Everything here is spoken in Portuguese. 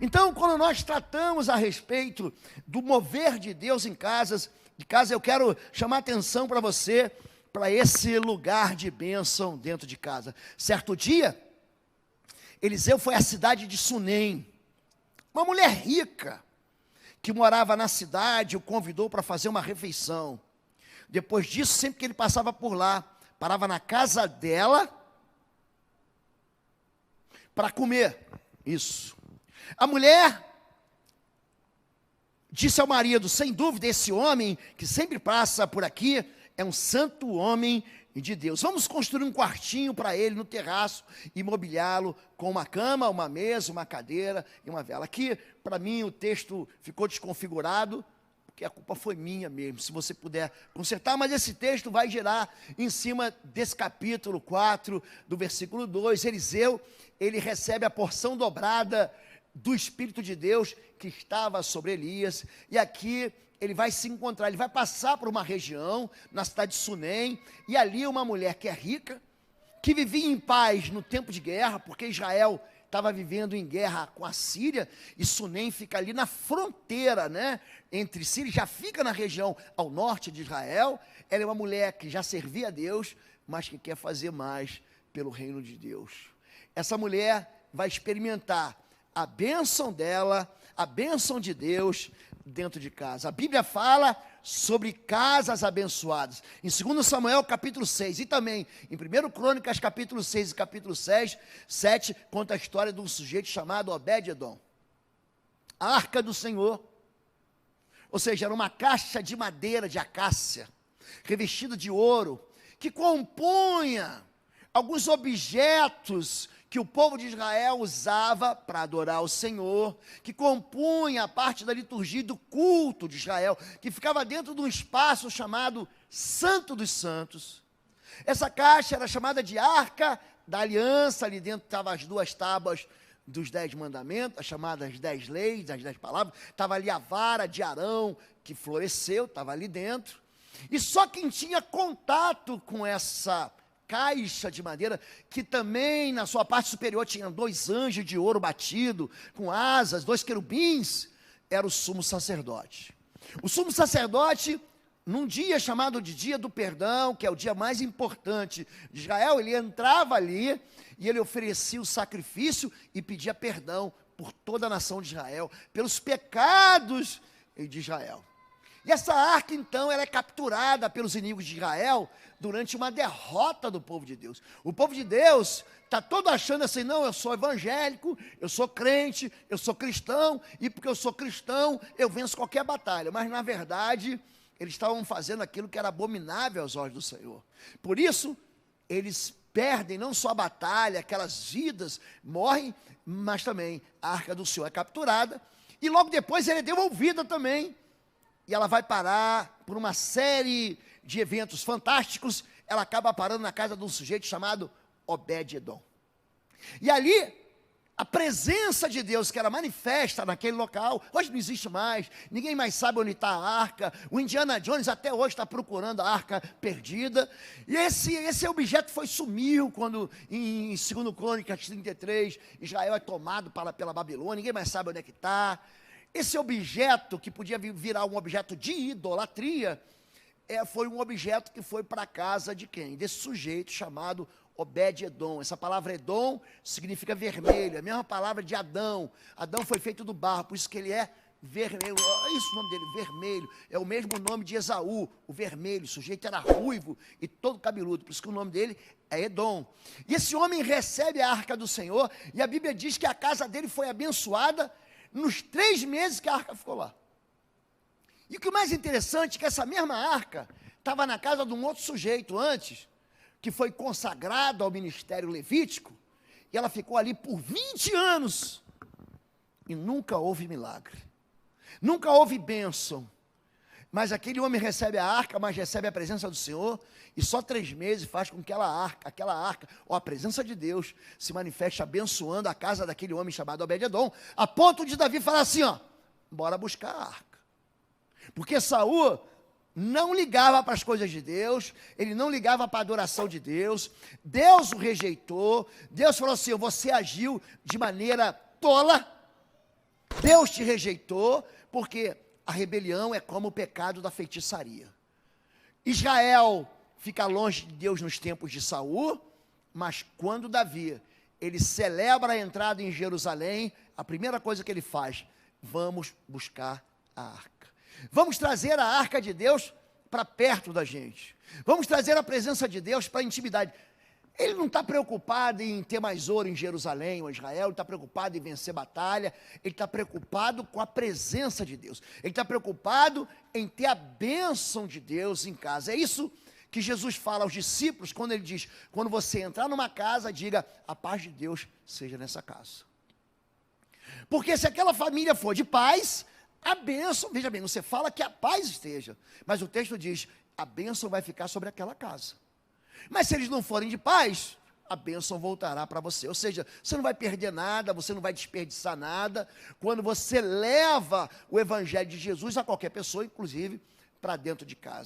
Então, quando nós tratamos a respeito do mover de Deus em casas, eu quero chamar a atenção para você, para esse lugar de bênção dentro de casa. Certo dia, Eliseu foi à cidade de Sunem. Uma mulher rica, que morava na cidade, o convidou para fazer uma refeição. Depois disso, sempre que ele passava por lá, parava na casa dela para comer. Isso. A mulher disse ao marido: sem dúvida, esse homem que sempre passa por aqui é um santo homem de Deus. Vamos construir um quartinho para ele no terraço e mobiliá-lo com uma cama, uma mesa, uma cadeira e uma vela. Aqui, para mim, o texto ficou desconfigurado, porque a culpa foi minha mesmo, se você puder consertar, mas esse texto vai girar em cima desse capítulo 4, do versículo 2. Eliseu, ele recebe a porção dobrada do Espírito de Deus que estava sobre Elias, e aqui ele vai se encontrar, ele vai passar por uma região, na cidade de Sunem, e ali uma mulher que é rica, que vivia em paz no tempo de guerra, porque Israel estava vivendo em guerra com a Síria, e Sunem fica ali na fronteira, né, entre Síria, já fica na região ao norte de Israel. Ela é uma mulher que já servia a Deus, mas que quer fazer mais pelo reino de Deus. Essa mulher vai experimentar a bênção dela, a bênção de Deus dentro de casa. A Bíblia fala sobre casas abençoadas. Em 2 Samuel capítulo 6 e também em 1 Crônicas capítulo 6 e capítulo 7, conta a história de um sujeito chamado Obed-edom. A arca do Senhor, ou seja, era uma caixa de madeira de acácia, revestida de ouro, que compunha alguns objetos que o povo de Israel usava para adorar o Senhor, que compunha a parte da liturgia do culto de Israel, que ficava dentro de um espaço chamado Santo dos Santos. Essa caixa era chamada de Arca da Aliança, ali dentro estavam as 2 tábuas dos 10 mandamentos, as chamadas 10 leis, as 10 palavras, estava ali a vara de Arão, que floresceu, estava ali dentro, e só quem tinha contato com essa caixa de madeira, que também na sua parte superior tinha 2 anjos de ouro batido, com asas, 2 querubins, era o sumo sacerdote. O sumo sacerdote, num dia chamado de dia do perdão, que é o dia mais importante de Israel, ele entrava ali e ele oferecia o sacrifício e pedia perdão por toda a nação de Israel, pelos pecados de Israel. E essa arca, então, ela é capturada pelos inimigos de Israel durante uma derrota do povo de Deus. O povo de Deus está todo achando assim: não, eu sou evangélico, eu sou crente, eu sou cristão, e porque eu sou cristão, eu venço qualquer batalha. Mas, na verdade, eles estavam fazendo aquilo que era abominável aos olhos do Senhor. Por isso, eles perdem não só a batalha, aquelas vidas morrem, mas também a arca do Senhor é capturada, e logo depois ela é devolvida também. E ela vai parar por uma série de eventos fantásticos. Ela acaba parando na casa de um sujeito chamado Obed-edom. E ali, a presença de Deus que era manifesta naquele local, hoje não existe mais, ninguém mais sabe onde está a arca. O Indiana Jones até hoje está procurando a arca perdida. E esse objeto sumiu quando, em 2 Crônicas 33, Israel é tomado pela Babilônia, ninguém mais sabe onde é que está. Esse objeto, que podia virar um objeto de idolatria, foi um objeto que foi para a casa de quem? Desse sujeito chamado Obed-edom. Essa palavra Edom significa vermelho, a mesma palavra de Adão. Adão foi feito do barro, por isso que ele é vermelho. É isso o nome dele, vermelho. É o mesmo nome de Esaú, o vermelho. O sujeito era ruivo e todo cabeludo, por isso que o nome dele é Edom. E esse homem recebe a arca do Senhor, e a Bíblia diz que a casa dele foi abençoada nos 3 meses que a arca ficou lá. E o que é mais interessante é que essa mesma arca estava na casa de um outro sujeito antes, que foi consagrado ao ministério levítico, e ela ficou ali por 20 anos, e nunca houve milagre, nunca houve bênção. Mas aquele homem recebe a arca, mas recebe a presença do Senhor, e só 3 meses faz com que aquela arca, ou a presença de Deus, se manifeste abençoando a casa daquele homem chamado Obed-edom, a ponto de Davi falar assim: bora buscar a arca. Porque Saul não ligava para as coisas de Deus, ele não ligava para a adoração de Deus, Deus o rejeitou, Deus falou assim: você agiu de maneira tola, Deus te rejeitou porque a rebelião é como o pecado da feitiçaria. Israel fica longe de Deus nos tempos de Saul, mas quando Davi, ele celebra a entrada em Jerusalém, a primeira coisa que ele faz, vamos buscar a arca. Vamos trazer a arca de Deus para perto da gente. Vamos trazer a presença de Deus para a intimidade. Ele não está preocupado em ter mais ouro em Jerusalém ou Israel, ele está preocupado em vencer batalha, ele está preocupado com a presença de Deus, ele está preocupado em ter a bênção de Deus em casa. É isso que Jesus fala aos discípulos, quando ele diz, quando você entrar numa casa, diga, a paz de Deus seja nessa casa. Porque se aquela família for de paz, a bênção, veja bem, você fala que a paz esteja, mas o texto diz, a bênção vai ficar sobre aquela casa. Mas se eles não forem de paz, a bênção voltará para você. Ou seja, você não vai perder nada, você não vai desperdiçar nada, quando você leva o evangelho de Jesus a qualquer pessoa, inclusive para dentro de casa.